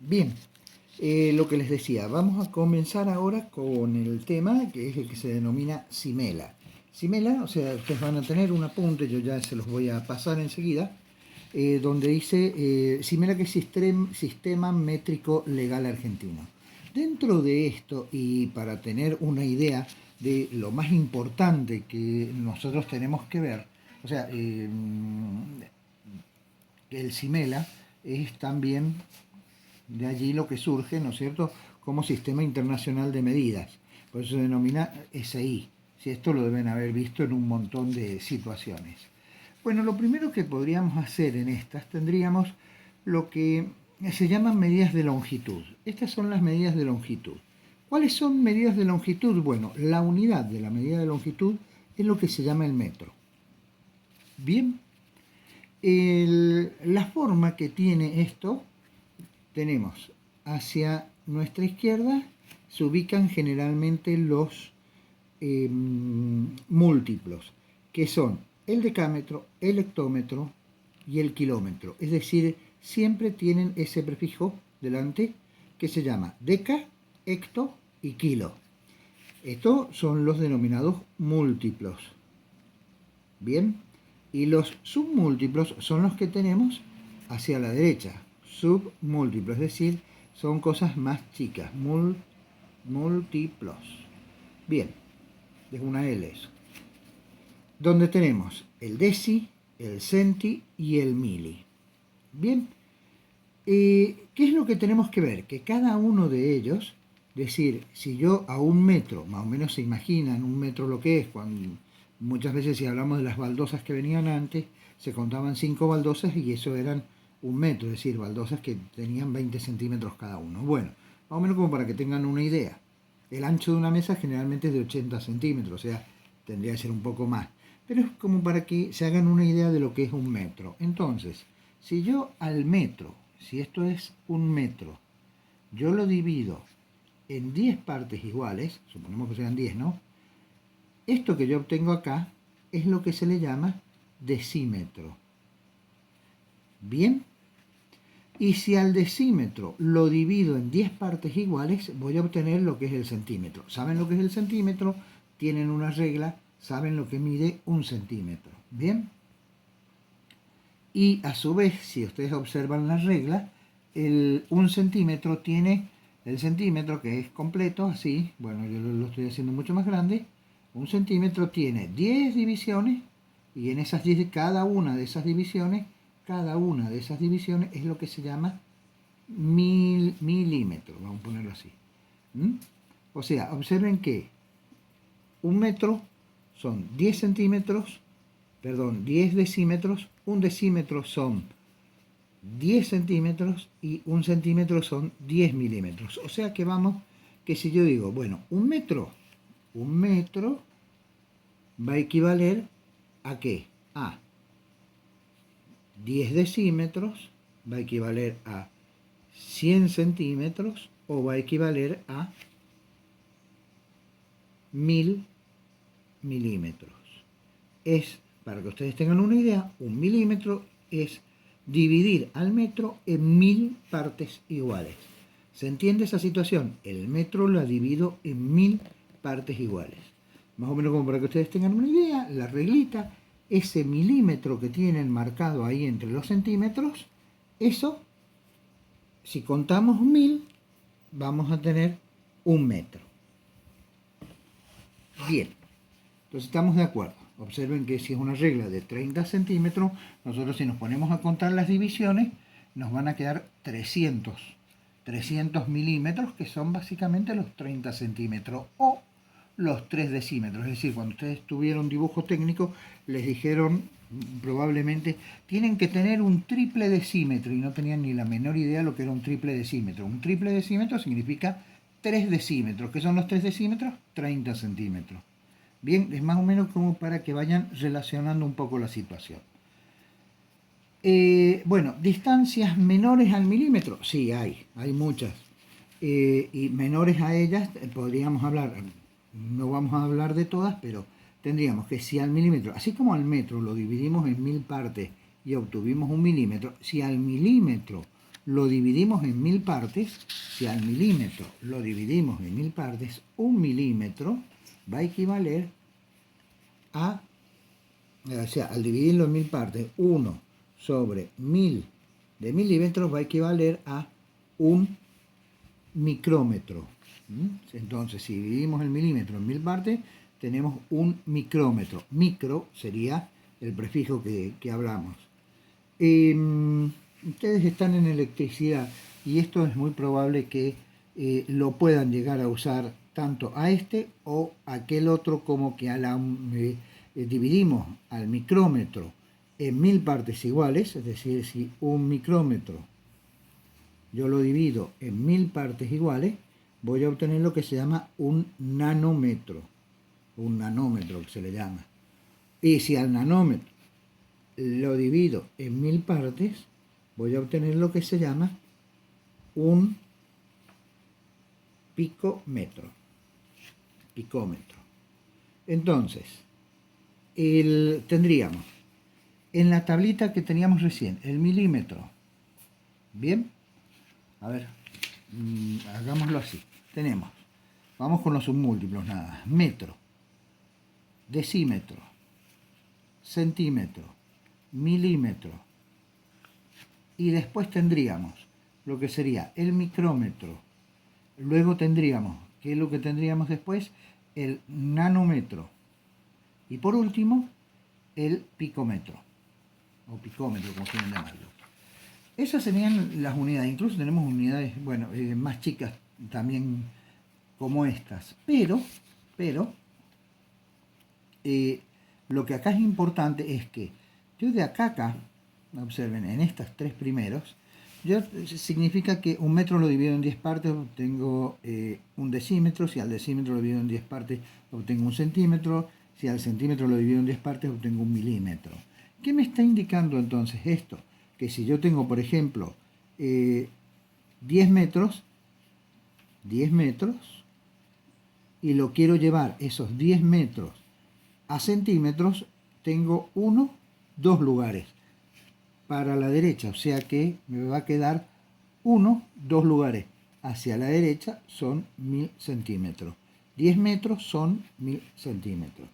Bien, lo que les decía, vamos a comenzar ahora con el tema que es el que se denomina Simela. Simela, o sea, ustedes van a tener un apunte, yo ya se los voy a pasar enseguida, donde dice Simela, que es sistema métrico legal argentino. Dentro de esto, y para tener una idea de lo más importante que nosotros tenemos que ver, o sea, el Simela es también de allí lo que surge, ¿no es cierto?, como Sistema Internacional de Medidas. Por eso se denomina SI. Si esto lo deben haber visto en un montón de situaciones. Bueno, lo primero que podríamos hacer en estas, tendríamos lo que se llaman medidas de longitud. Estas son las medidas de longitud. ¿Cuáles son medidas de longitud? Bueno, la unidad de la medida de longitud es lo que se llama el metro. Bien, la forma que tiene esto, tenemos hacia nuestra izquierda, se ubican generalmente los múltiplos, que son el decámetro, el hectómetro y el kilómetro. Es decir, siempre tienen ese prefijo delante que se llama deca, hecto y kilo. Estos son los denominados múltiplos. Bien, y los submúltiplos son los que tenemos hacia la derecha. Submúltiplos, es decir, son cosas más chicas. Múltiplos. Bien, es una L eso. Donde tenemos el deci, el centi y el mili. Bien, ¿qué es lo que tenemos que ver? Que cada uno de ellos, es decir, si yo a un metro, más o menos se imaginan un metro lo que es, cuando muchas veces si hablamos de las baldosas que venían antes, se contaban 5 baldosas y eso eran un metro, es decir, baldosas que tenían 20 centímetros cada uno. Bueno, más o menos como para que tengan una idea. El ancho de una mesa generalmente es de 80 centímetros, o sea, tendría que ser un poco más. Pero es como para que se hagan una idea de lo que es un metro. Entonces, si yo al metro, si esto es un metro, yo lo divido en 10 partes iguales, suponemos que sean 10, ¿no? Esto que yo obtengo acá es lo que se le llama decímetro. Bien, y si al decímetro lo divido en 10 partes iguales, voy a obtener lo que es el centímetro. ¿Saben lo que es el centímetro? Tienen una regla, saben lo que mide un centímetro. Bien, y a su vez, si ustedes observan la regla, un centímetro tiene el centímetro, que es completo, así, bueno, yo lo estoy haciendo mucho más grande. Un centímetro tiene 10 divisiones y en esas 10, cada una de esas divisiones es lo que se llama milímetro, vamos a ponerlo así. O sea, observen que un metro son 10 centímetros, perdón, 10 decímetros, un decímetro son 10 centímetros y un centímetro son 10 milímetros. O sea que vamos, que si yo digo, bueno, un metro va a equivaler a ¿qué? A 10 decímetros, va a equivaler a 100 centímetros o va a equivaler a 1000 milímetros. Es, para que ustedes tengan una idea, un milímetro es dividir al metro en 1000 partes iguales. ¿Se entiende esa situación? El metro la divido en 1000 partes iguales. Más o menos como para que ustedes tengan una idea, la reglita, ese milímetro que tienen marcado ahí entre los centímetros, eso, si contamos 1000, vamos a tener un metro. Bien, entonces estamos de acuerdo. Observen que si es una regla de 30 centímetros, nosotros si nos ponemos a contar las divisiones, nos van a quedar 300 milímetros, que son básicamente los 30 centímetros o los 3 decímetros. Es decir, cuando ustedes tuvieron dibujo técnico, les dijeron probablemente tienen que tener un triple decímetro y no tenían ni la menor idea de lo que era un triple decímetro. Un triple decímetro significa 3 decímetros. ¿Qué son los 3 decímetros? 30 centímetros. Bien, es más o menos como para que vayan relacionando un poco la situación. Bueno, distancias menores al milímetro, sí, hay muchas. Y menores a ellas podríamos hablar, no vamos a hablar de todas, pero tendríamos que si al milímetro, así como al metro lo dividimos en 1000 partes y obtuvimos un milímetro, si al milímetro lo dividimos en 1000 partes, si al milímetro lo dividimos en 1000 partes, 1 milímetro va a equivaler a, o sea, al dividirlo en 1000 partes, 1 sobre 1000 de milímetros va a equivaler a 1 micrómetro. Entonces, si dividimos el milímetro en 1000 partes, tenemos un micrómetro. Micro sería el prefijo que hablamos. Ustedes están en electricidad y esto es muy probable que lo puedan llegar a usar tanto a este o a aquel otro, como que dividimos al micrómetro en 1000 partes iguales, es decir, si un micrómetro yo lo divido en 1000 partes iguales, voy a obtener lo que se llama un nanómetro que se le llama. Y si al nanómetro lo divido en 1000 partes, voy a obtener lo que se llama un picómetro. Entonces, tendríamos en la tablita que teníamos recién el milímetro. Bien, a ver, hagámoslo así. Tenemos, vamos con los submúltiplos nada más: metro, decímetro, centímetro, milímetro, y después tendríamos lo que sería el micrómetro. Luego tendríamos, ¿qué es lo que tendríamos después? El nanómetro. Y por último, el picómetro, o picómetro, como quieran llamarlo. Esas serían las unidades. Incluso tenemos unidades, bueno, más chicas también como estas. Pero lo que acá es importante es que yo de acá a acá, observen, en estas tres primeros, significa que un metro lo divido en 10 partes, obtengo un decímetro. Si al decímetro lo divido en 10 partes, obtengo un centímetro. Si al centímetro lo divido en 10 partes, obtengo un milímetro. ¿Qué me está indicando entonces esto? Que si yo tengo, por ejemplo, 10 metros, y lo quiero llevar esos 10 metros a centímetros, tengo 2 lugares para la derecha, o sea que me va a quedar 2 lugares hacia la derecha, son 1000 centímetros. 10 metros son 1000 centímetros.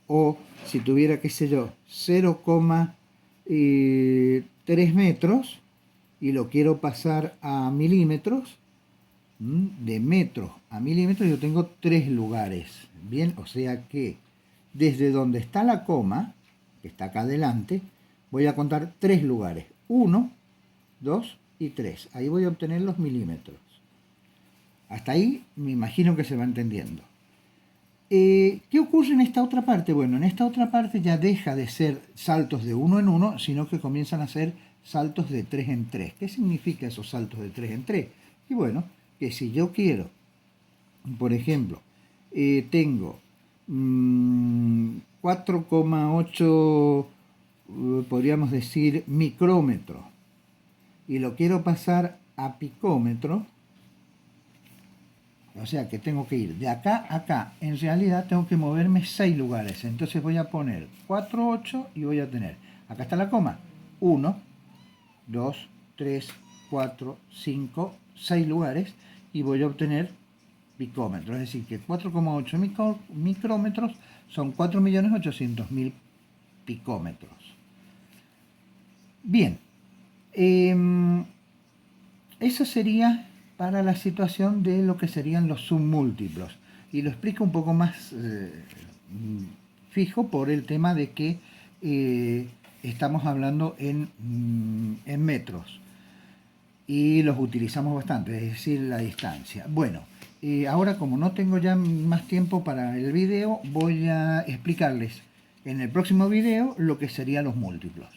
O si tuviera, qué sé yo, 0,3 metros y lo quiero pasar a milímetros, de metros a milímetros yo tengo 3 lugares. Bien, o sea que desde donde está la coma, que está acá adelante, voy a contar 3 lugares: 1, 2 y 3. Ahí voy a obtener los milímetros. Hasta ahí me imagino que se va entendiendo. ¿Qué ocurre en esta otra parte? Bueno, en esta otra parte ya deja de ser saltos de 1 en 1, sino que comienzan a ser saltos de 3 en 3. ¿Qué significa esos saltos de 3 en 3? Y bueno, que si yo quiero, por ejemplo, tengo 4,8, podríamos decir, micrómetro, y lo quiero pasar a picómetro, o sea que tengo que ir de acá a acá. En realidad tengo que moverme 6 lugares. Entonces voy a poner 4, 8 y voy a tener, acá está la coma, 1, 2, 3, 4, 5, 6 lugares, y voy a obtener picómetro. Es decir que 4,8 micrómetros son 4.800.000 picómetros. Bien, eso sería para la situación de lo que serían los submúltiplos. Y lo explico un poco más fijo por el tema de que estamos hablando en metros. Y los utilizamos bastante, es decir, la distancia. Bueno, ahora como no tengo ya más tiempo para el video, voy a explicarles en el próximo video lo que serían los múltiplos.